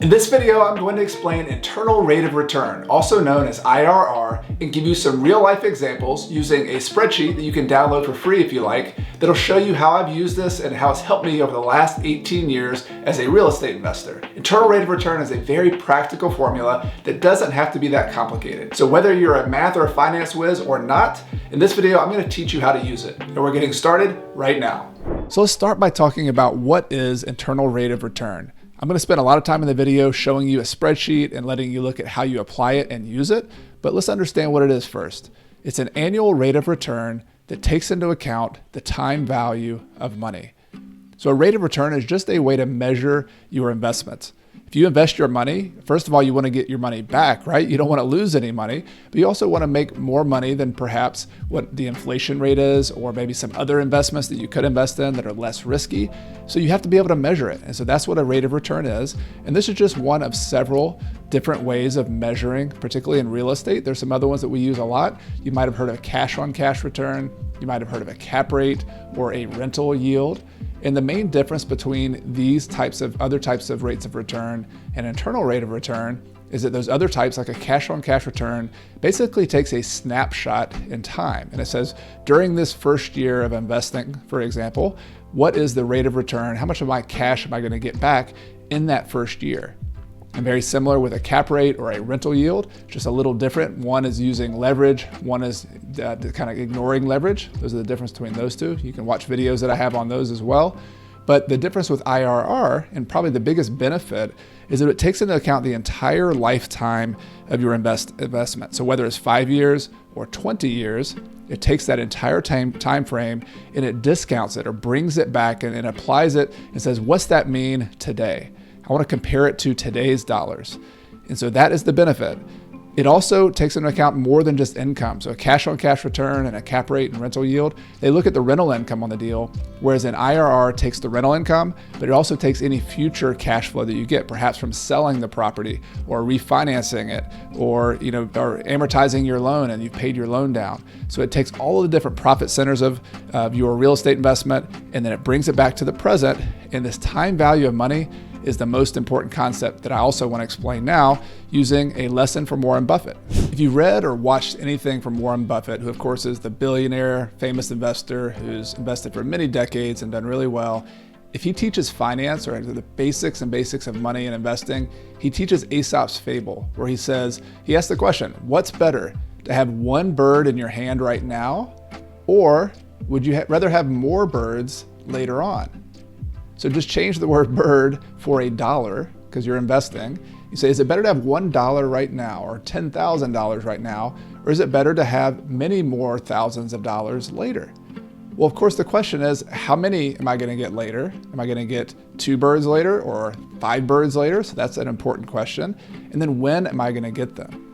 In this video, I'm going to explain internal rate of return, also known as IRR, and give you some real-life examples using a spreadsheet that you can download for free if you like, that'll show you how I've used this and how it's helped me over the last 18 years as a real estate investor. Internal rate of return is a very practical formula that doesn't have to be that complicated. So whether you're a math or a finance whiz or not, in this video, I'm going to teach you how to use it. And we're getting started right now. So let's start by talking about what is internal rate of return. I'm going to spend a lot of time in the video showing you a spreadsheet and letting you look at how you apply it and use it, but let's understand what it is first. It's an annual rate of return that takes into account the time value of money. So a rate of return is just a way to measure your investments. If you invest your money, first of all, you want to get your money back, right? You don't want to lose any money, but you also want to make more money than perhaps what the inflation rate is, or maybe some other investments that you could invest in that are less risky. So you have to be able to measure it. And so that's what a rate of return is. And this is just one of several different ways of measuring, particularly in real estate. There's some other ones that we use a lot. You might have heard of cash on cash return. You might have heard of a cap rate or a rental yield. And the main difference between these other types of rates of return and internal rate of return is that those other types, like a cash on cash return, basically takes a snapshot in time. And it says, during this first year of investing, for example, what is the rate of return? How much of my cash am I going to get back in that first year? And very similar with a cap rate or a rental yield, just a little different. One is using leverage, one is kind of ignoring leverage. Those are the difference between those two. You can watch videos that I have on those as well. But the difference with IRR, and probably the biggest benefit, is that it takes into account the entire lifetime of your investment. So whether it's 5 years or 20 years, it takes that entire time frame and it discounts it or brings it back and applies it and says, what's that mean today? I want to compare it to today's dollars. And so that is the benefit. It also takes into account more than just income. So a cash on cash return and a cap rate and rental yield, they look at the rental income on the deal, whereas an IRR takes the rental income, but it also takes any future cash flow that you get, perhaps from selling the property or refinancing it, or or amortizing your loan and you've paid your loan down. So it takes all of the different profit centers of your real estate investment, and then it brings it back to the present. And this time value of money is the most important concept that I also want to explain now using a lesson from Warren Buffett. If you read or watched anything from Warren Buffett, who of course is the billionaire, famous investor who's invested for many decades and done really well, if he teaches finance or the basics of money and investing, he teaches Aesop's Fable, where he asks the question, what's better, to have one bird in your hand right now, or would you rather have more birds later on? So just change the word bird for $1 because you're investing. You say, is it better to have $1 right now or $10,000 right now? Or is it better to have many more thousands of dollars later? Well, of course, the question is, how many am I going to get later? Am I going to get 2 birds later or 5 birds later? So that's an important question. And then when am I going to get them?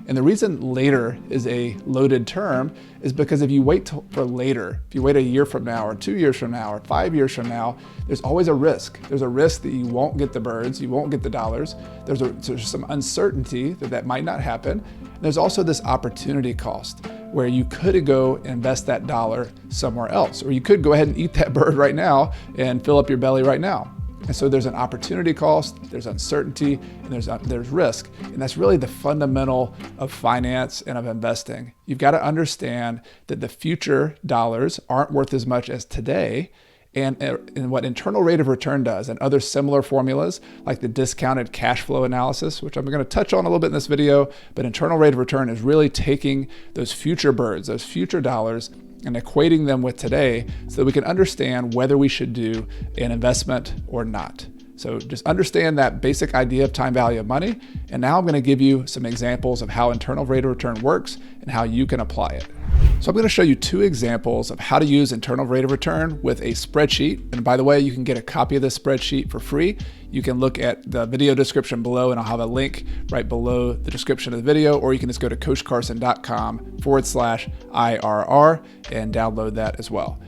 And the reason later is a loaded term is because if you wait for later, if you wait a year from now or 2 years from now or 5 years from now, there's always a risk. There's a risk that you won't get the birds, you won't get the dollars. There's some uncertainty that might not happen. There's also this opportunity cost where you could go invest that dollar somewhere else, or you could go ahead and eat that bird right now and fill up your belly right now. And so there's an opportunity cost, there's uncertainty, and there's risk. And that's really the fundamental of finance and of investing. You've got to understand that the future dollars aren't worth as much as today. And what internal rate of return does, and other similar formulas like the discounted cash flow analysis, which I'm going to touch on a little bit in this video, but internal rate of return is really taking those future birds, those future dollars, and equating them with today so that we can understand whether we should do an investment or not. So just understand that basic idea of time value of money. And now I'm going to give you some examples of how internal rate of return works and how you can apply it. So I'm going to show you 2 examples of how to use internal rate of return with a spreadsheet. And by the way, you can get a copy of this spreadsheet for free. You can look at the video description below, and I'll have a link right below the description of the video, or you can just go to coachcarson.com/IRR and download that as well.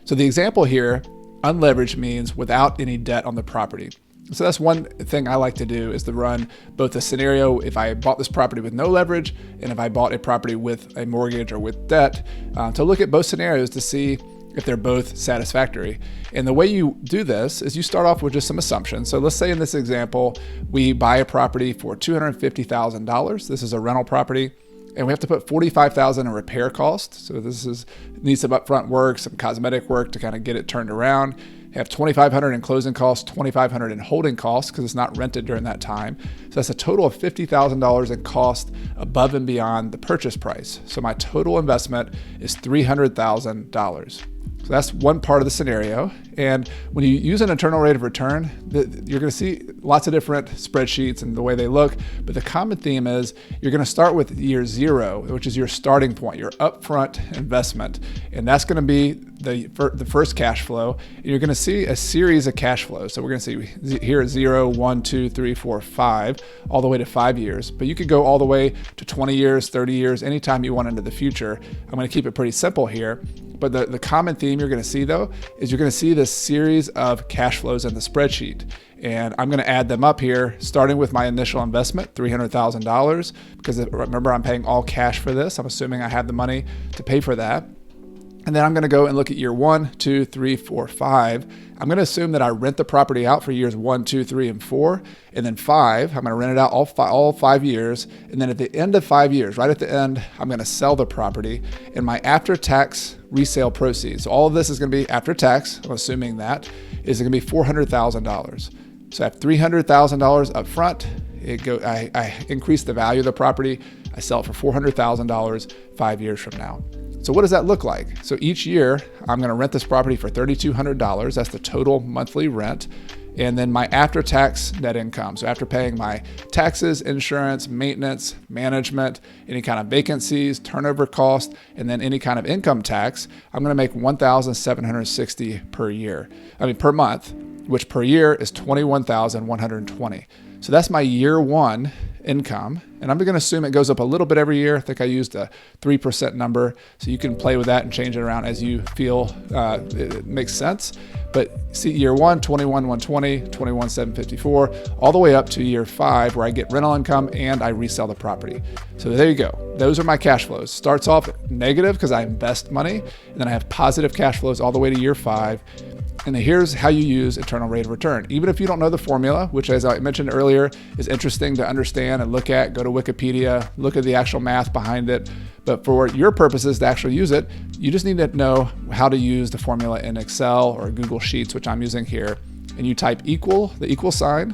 So the example here, unleveraged, means without any debt on the property. So that's one thing I like to do, is to run both a scenario if I bought this property with no leverage and if I bought a property with a mortgage or with debt, to look at both scenarios to see if they're both satisfactory. And the way you do this is you start off with just some assumptions. So let's say in this example, we buy a property for $250,000. This is a rental property. And we have to put $45,000 in repair costs. So needs some upfront work, some cosmetic work to kind of get it turned around. Have $2,500 in closing costs, $2,500 in holding costs because it's not rented during that time. So that's a total of $50,000 in cost above and beyond the purchase price. So my total investment is $300,000. So that's one part of the scenario. And when you use an internal rate of return, you're going to see lots of different spreadsheets and the way they look. But the common theme is you're going to start with year zero, which is your starting point, your upfront investment. And that's going to be the first cash flow. And you're going to see a series of cash flows. So we're going to see here 0, 1, 2, 3, 4, 5, all the way to 5 years. But you could go all the way to 20 years, 30 years, anytime you want into the future. I'm going to keep it pretty simple here. But the common theme you're going to see, though, is you're going to see this series of cash flows in the spreadsheet. And I'm going to add them up here, starting with my initial investment, $300,000, because remember, I'm paying all cash for this. I'm assuming I have the money to pay for that. And then I'm going to go and look at year 1, 2, 3, 4, 5. I'm going to assume that I rent the property out for years 1, 2, 3, and 4. And then 5, I'm going to rent it out all 5 years. And then at the end of 5 years, right at the end, I'm going to sell the property. And my after-tax resale proceeds, so all of this is going to be after tax, I'm assuming that, is going to be $400,000. So I have $300,000 up front. I increase the value of the property. I sell it for $400,000 5 years from now. So what does that look like? So each year, I'm going to rent this property for $3,200. That's the total monthly rent. And then my after-tax net income. So after paying my taxes, insurance, maintenance, management, any kind of vacancies, turnover cost, and then any kind of income tax, I'm going to make $1,760 per month, which per year is $21,120. So that's my year one income. And I'm going to assume it goes up a little bit every year. I think I used a 3% number. So you can play with that and change it around as you feel it makes sense. But see, year one, 21,120, 21,754, all the way up to year 5 where I get rental income and I resell the property. So there you go. Those are my cash flows. Starts off negative because I invest money, and then I have positive cash flows all the way to year 5. And here's how you use internal rate of return. Even if you don't know the formula, which as I mentioned earlier, is interesting to understand and look at, go to Wikipedia, look at the actual math behind it. But for your purposes to actually use it, you just need to know how to use the formula in Excel or Google Sheets, which I'm using here. And you type the equal sign,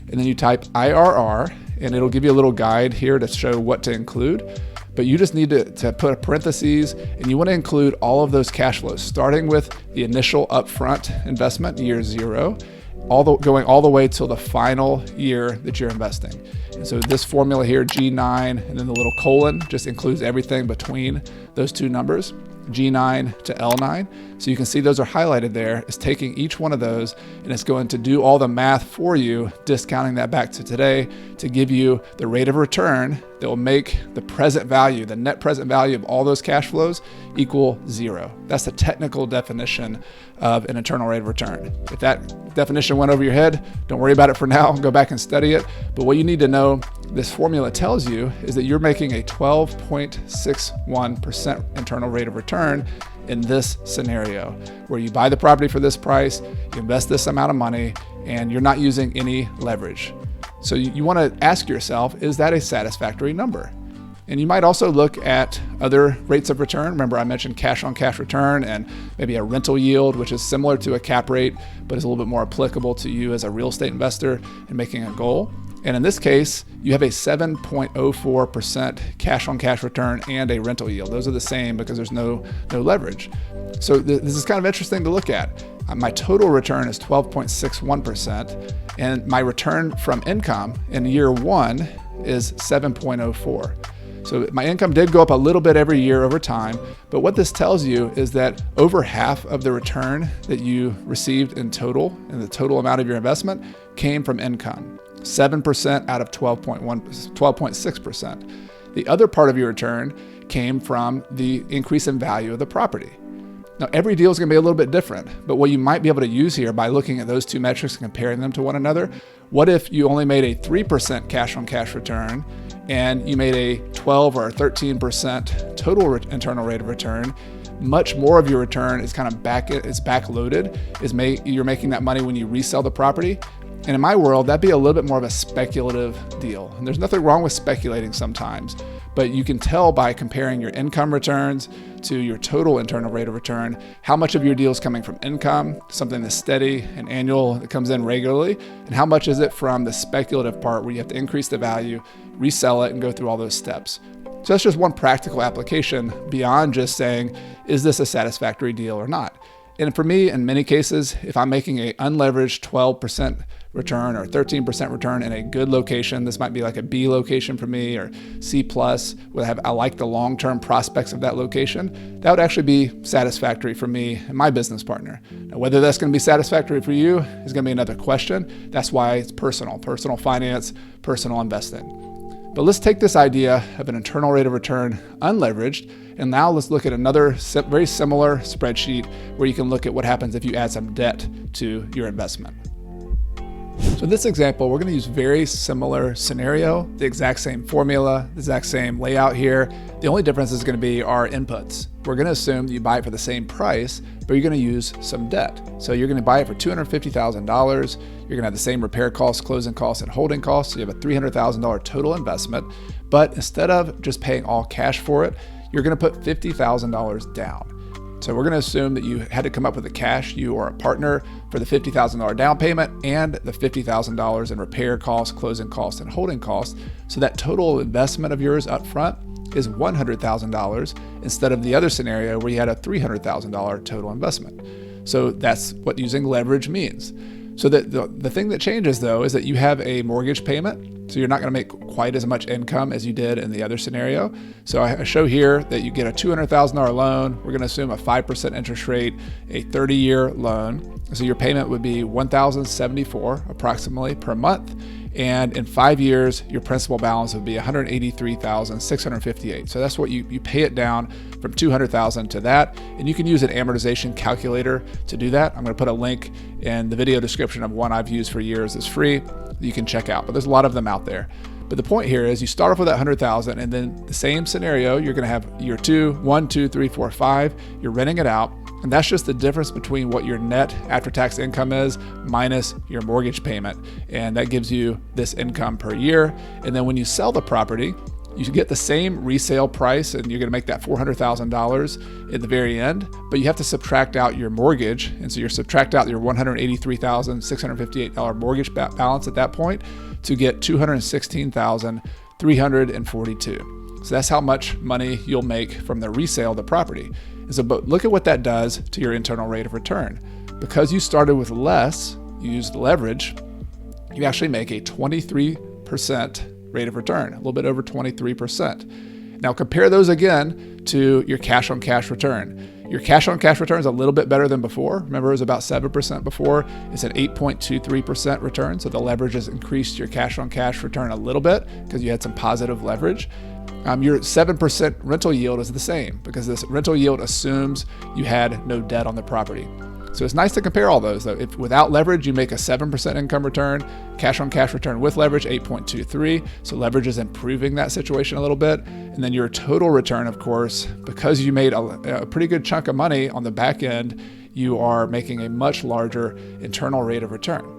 and then you type IRR, and it'll give you a little guide here to show what to include. But you just need to put a parentheses, and you want to include all of those cash flows, starting with the initial upfront investment, year 0, going all the way till the final year that you're investing. And so this formula here, G9, and then the little colon, just includes everything between those two numbers, G9 to L9. So you can see those are highlighted there. It's taking each one of those, and it's going to do all the math for you, discounting that back to today to give you the rate of return that will make the present value, the net present value of all those cash flows equal 0. That's the technical definition of an internal rate of return. If that definition went over your head, don't worry about it for now. Go back and study it. But what you need to know, this formula tells you, is that you're making a 12.61% internal rate of return in this scenario, where you buy the property for this price, you invest this amount of money, and you're not using any leverage. So you want to ask yourself, is that a satisfactory number? And you might also look at other rates of return. Remember, I mentioned cash on cash return and maybe a rental yield, which is similar to a cap rate, but is a little bit more applicable to you as a real estate investor in making a goal. And in this case, you have a 7.04% cash on cash return and a rental yield. Those are the same because there's no leverage. So this is kind of interesting to look at. My total return is 12.61%, and my return from income in year 1 is 7.04. So my income did go up a little bit every year over time, but what this tells you is that over half of the return that you received in total, and the total amount of your investment, came from income. 7% out of 12.6%. The other part of your return came from the increase in value of the property. Now, every deal is going to be a little bit different, but what you might be able to use here by looking at those two metrics and comparing them to one another, what if you only made a 3% cash on cash return and you made a 12 or 13% total internal rate of return, much more of your return is kind of backloaded, you're making that money when you resell the property. And in my world, that'd be a little bit more of a speculative deal. And there's nothing wrong with speculating sometimes, but you can tell by comparing your income returns to your total internal rate of return, how much of your deal is coming from income, something that's steady and annual that comes in regularly, and how much is it from the speculative part where you have to increase the value, resell it, and go through all those steps. So that's just one practical application beyond just saying, is this a satisfactory deal or not? And for me, in many cases, if I'm making an unleveraged 12% return or 13% return in a good location, this might be like a B location for me or C+, where I like the long-term prospects of that location, that would actually be satisfactory for me and my business partner. Now, whether that's going to be satisfactory for you is going to be another question. That's why it's personal finance, personal investing. But let's take this idea of an internal rate of return unleveraged, and now let's look at another very similar spreadsheet where you can look at what happens if you add some debt to your investment. So in this example, we're going to use very similar scenario, the exact same formula, the exact same layout here. The only difference is going to be our inputs. We're going to assume that you buy it for the same price, but you're going to use some debt. So you're going to buy it for $250,000. You're going to have the same repair costs, closing costs, and holding costs. So you have a $300,000 total investment. But instead of just paying all cash for it, you're going to put $50,000 down. So we're going to assume that you had to come up with the cash, you or a partner, for the $50,000 down payment and the $50,000 in repair costs, closing costs, and holding costs. So that total investment of yours up front is $100,000 instead of the other scenario where you had a $300,000 total investment. So that's what using leverage means. So that the thing that changes though is that you have a mortgage payment. So you're not going to make quite as much income as you did in the other scenario. So I show here that you get a $200,000 loan. We're going to assume a 5% interest rate, a 30-year loan. So your payment would be $1,074 approximately per month. And in 5 years, your principal balance would be $183,658. So that's what you pay it down from $200,000 to that. And you can use an amortization calculator to do that. I'm going to put a link in the video description of one I've used for years. It's free. You can check out, but there's a lot of them out there. But the point here is you start off with that $100,000, and then the same scenario, you're going to have year 1, 2, 3, 4, 5. You're renting it out. And that's just the difference between what your net after-tax income is minus your mortgage payment. And that gives you this income per year. And then when you sell the property, you get the same resale price, and you're going to make that $400,000 at the very end, but you have to subtract out your mortgage. And so you subtract out your $183,658 mortgage balance at that point to get $216,342. So that's how much money you'll make from the resale of the property. And so, but look at what that does to your internal rate of return. Because you started with less, you used leverage, you actually make a 23% rate of return, a little bit over 23%. Now compare those again to your cash on cash return. Your cash on cash return is a little bit better than before. Remember, it was about 7% before. It's an 8.23% return. So the leverage has increased your cash on cash return a little bit because you had some positive leverage. Your 7% rental yield is the same because this rental yield assumes you had no debt on the property. So it's nice to compare all those though. If without leverage, you make a 7% income return, cash on cash return with leverage, 8.23. So leverage is improving that situation a little bit. And then your total return, of course, because you made a pretty good chunk of money on the back end, you are making a much larger internal rate of return.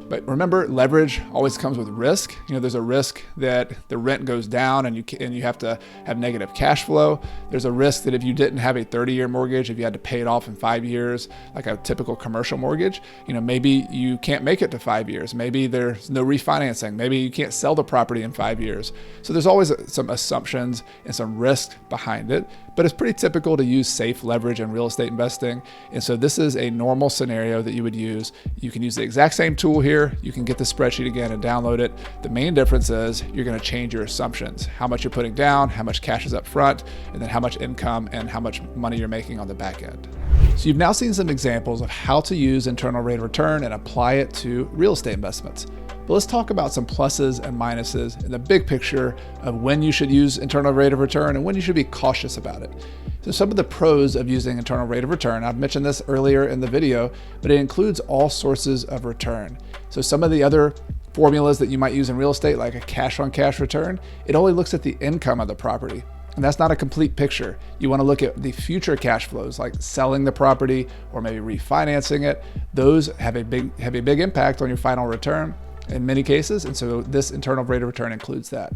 But remember, leverage always comes with risk. There's a risk that the rent goes down and you have to have negative cash flow. There's a risk that if you didn't have a 30-year mortgage, if you had to pay it off in 5 years, like a typical commercial mortgage, maybe you can't make it to 5 years. Maybe there's no refinancing. Maybe you can't sell the property in 5 years. So there's always some assumptions and some risk behind it. But it's pretty typical to use safe leverage in real estate investing. And so this is a normal scenario that you would use. You can use the exact same tool here. You can get the spreadsheet again and download it. The main difference is you're going to change your assumptions, how much you're putting down, how much cash is up front, and then how much income and how much money you're making on the back end. So you've now seen some examples of how to use internal rate of return and apply it to real estate investments. But let's talk about some pluses and minuses in the big picture of when you should use internal rate of return and when you should be cautious about it. So some of the pros of using internal rate of return, I've mentioned this earlier in the video, but it includes all sources of return. So some of the other formulas that you might use in real estate, like a cash on cash return, it only looks at the income of the property. And that's not a complete picture. You want to look at the future cash flows, like selling the property or maybe refinancing it. Those have a big impact on your final return in many cases. And so this internal rate of return includes that.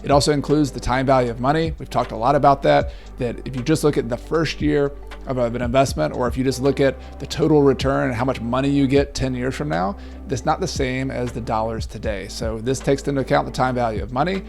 It also includes the time value of money. We've talked a lot about that if you just look at the first year of an investment, or if you just look at the total return and how much money you get 10 years from now, that's not the same as the dollars today. So this takes into account the time value of money.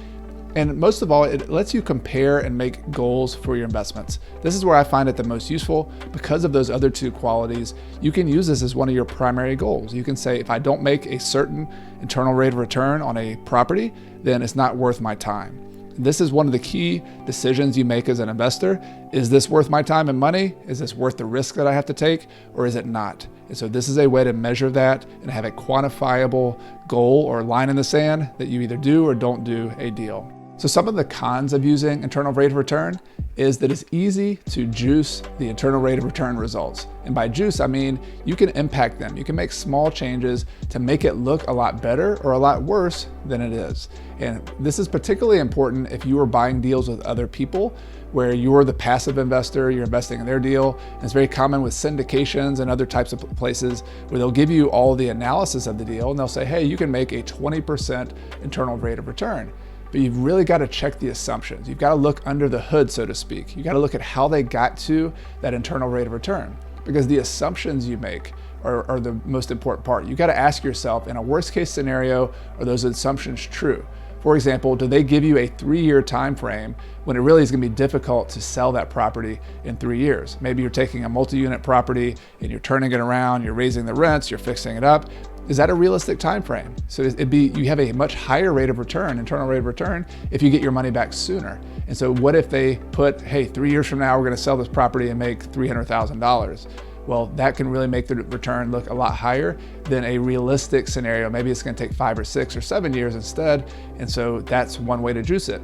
And most of all, it lets you compare and make goals for your investments. This is where I find it the most useful because of those other two qualities. You can use this as one of your primary goals. You can say, if I don't make a certain internal rate of return on a property, then it's not worth my time. This is one of the key decisions you make as an investor. Is this worth my time and money? Is this worth the risk that I have to take, or is it not? And so this is a way to measure that and have a quantifiable goal or line in the sand that you either do or don't do a deal. So some of the cons of using internal rate of return is that it's easy to juice the internal rate of return results. And by juice, I mean you can impact them. You can make small changes to make it look a lot better or a lot worse than it is. And this is particularly important if you are buying deals with other people where you're the passive investor, you're investing in their deal. And it's very common with syndications and other types of places where they'll give you all the analysis of the deal and they'll say, hey, you can make a 20% internal rate of return. But you've really got to check the assumptions. You've got to look under the hood, so to speak. You got to look at how they got to that internal rate of return, because the assumptions you make are the most important part. You got to ask yourself, in a worst case scenario, are those assumptions true? For example, do they give you a 3-year time frame when it really is going to be difficult to sell that property in 3 years? Maybe you're taking a multi-unit property and you're turning it around, you're raising the rents, you're fixing it up. Is that a realistic time frame? So you have a much higher rate of return, internal rate of return, if you get your money back sooner. And so what if they put, hey, 3 years from now, we're going to sell this property and make $300,000? Well, that can really make the return look a lot higher than a realistic scenario. Maybe it's going to take 5 or 6 or 7 years instead. And so that's one way to juice it.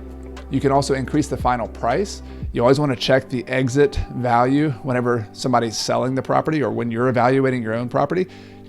You can also increase the final price. You always want to check the exit value whenever somebody's selling the property or when you're evaluating your own property.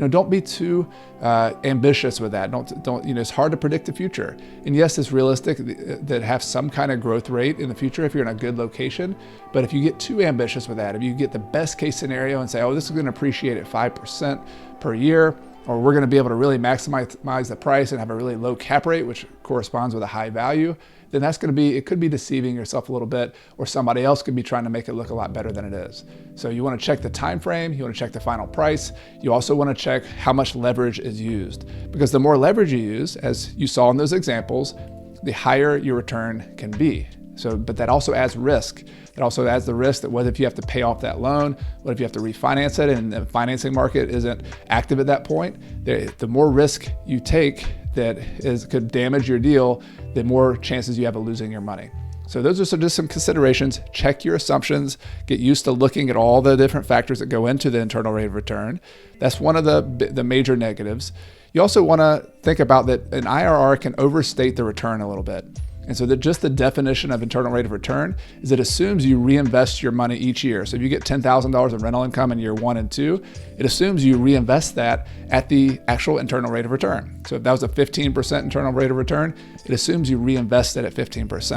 Don't be too ambitious with that. Don't. It's hard to predict the future. And yes, it's realistic that have some kind of growth rate in the future if you're in a good location. But if you get too ambitious with that, if you get the best case scenario and say, oh, this is going to appreciate at 5% per year, or we're going to be able to really maximize the price and have a really low cap rate, which corresponds with a high value, then it could be deceiving yourself a little bit, or somebody else could be trying to make it look a lot better than it is. So you want to check the time frame, you want to check the final price. You also want to check how much leverage is used, because the more leverage you use, as you saw in those examples, the higher your return can be. But that also adds risk. It also adds the risk that what if you have to pay off that loan? What if you have to refinance it and the financing market isn't active at that point? The more risk you take could damage your deal, the more chances you have of losing your money. So those are just some considerations. Check your assumptions. Get used to looking at all the different factors that go into the internal rate of return. That's one of the major negatives. You also want to think about that an IRR can overstate the return a little bit. And so just the definition of internal rate of return is it assumes you reinvest your money each year. So if you get $10,000 of rental income in year 1 and 2, it assumes you reinvest that at the actual internal rate of return. So if that was a 15% internal rate of return, it assumes you reinvest it at 15%.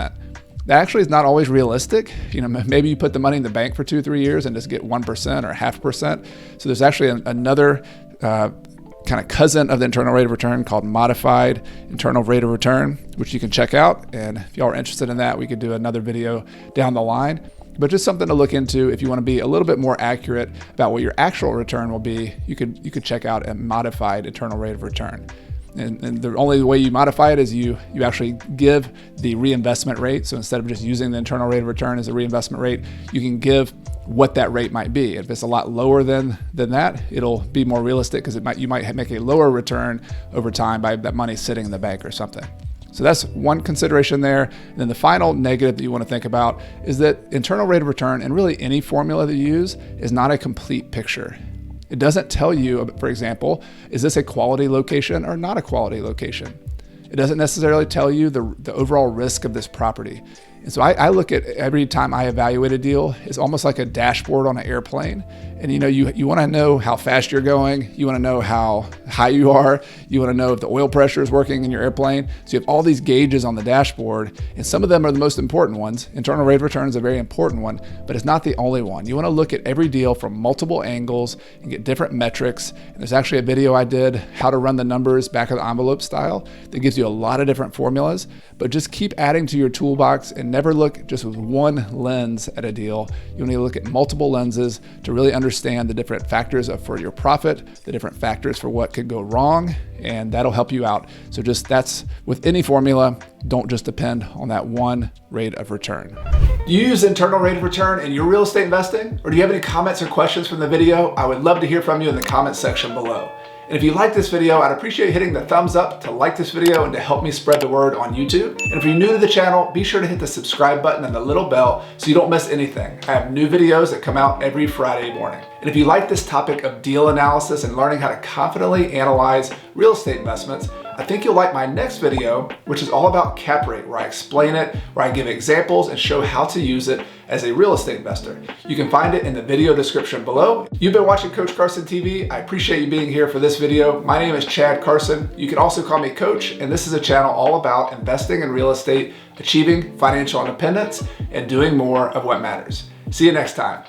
That actually is not always realistic. Maybe you put the money in the bank for 2-3 years and just get 1% or 0.5%. So there's actually another kind of cousin of the internal rate of return called modified internal rate of return, which you can check out. And if y'all are interested in that, we could do another video down the line. But just something to look into if you want to be a little bit more accurate about what your actual return will be. You could check out a modified internal rate of return. And the only way you modify it is you actually give the reinvestment rate. So instead of just using the internal rate of return as a reinvestment rate, you can give what that rate might be. If it's a lot lower than that, it'll be more realistic because you might make a lower return over time by that money sitting in the bank or something. So that's one consideration there. And then the final negative that you want to think about is that internal rate of return, and really any formula that you use, is not a complete picture. It doesn't tell you, for example, is this a quality location or not a quality location? It doesn't necessarily tell you the overall risk of this property. And so I look at every time I evaluate a deal, it's almost like a dashboard on an airplane. And you want to know how fast you're going. You want to know how high you are. You want to know if the oil pressure is working in your airplane. So you have all these gauges on the dashboard, and some of them are the most important ones. Internal rate of return is a very important one, but it's not the only one. You want to look at every deal from multiple angles and get different metrics. And there's actually a video I did, how to run the numbers back of the envelope style, that gives you a lot of different formulas. But just keep adding to your toolbox and never look just with one lens at a deal. You need to look at multiple lenses to really understand the different factors for your profit, the different factors for what could go wrong, and that'll help you out. So that's with any formula, don't just depend on that one rate of return. Do you use internal rate of return in your real estate investing? Or do you have any comments or questions from the video? I would love to hear from you in the comments section below. And if you like this video, I'd appreciate hitting the thumbs up to like this video and to help me spread the word on YouTube. And if you're new to the channel, be sure to hit the subscribe button and the little bell so you don't miss anything. I have new videos that come out every Friday morning. And if you like this topic of deal analysis and learning how to confidently analyze real estate investments, I think you'll like my next video, which is all about cap rate, where I explain it, where I give examples and show how to use it as a real estate investor. You can find it in the video description below. You've been watching Coach Carson TV. I appreciate you being here for this video. My name is Chad Carson. You can also call me Coach, and this is a channel all about investing in real estate, achieving financial independence, and doing more of what matters. See you next time.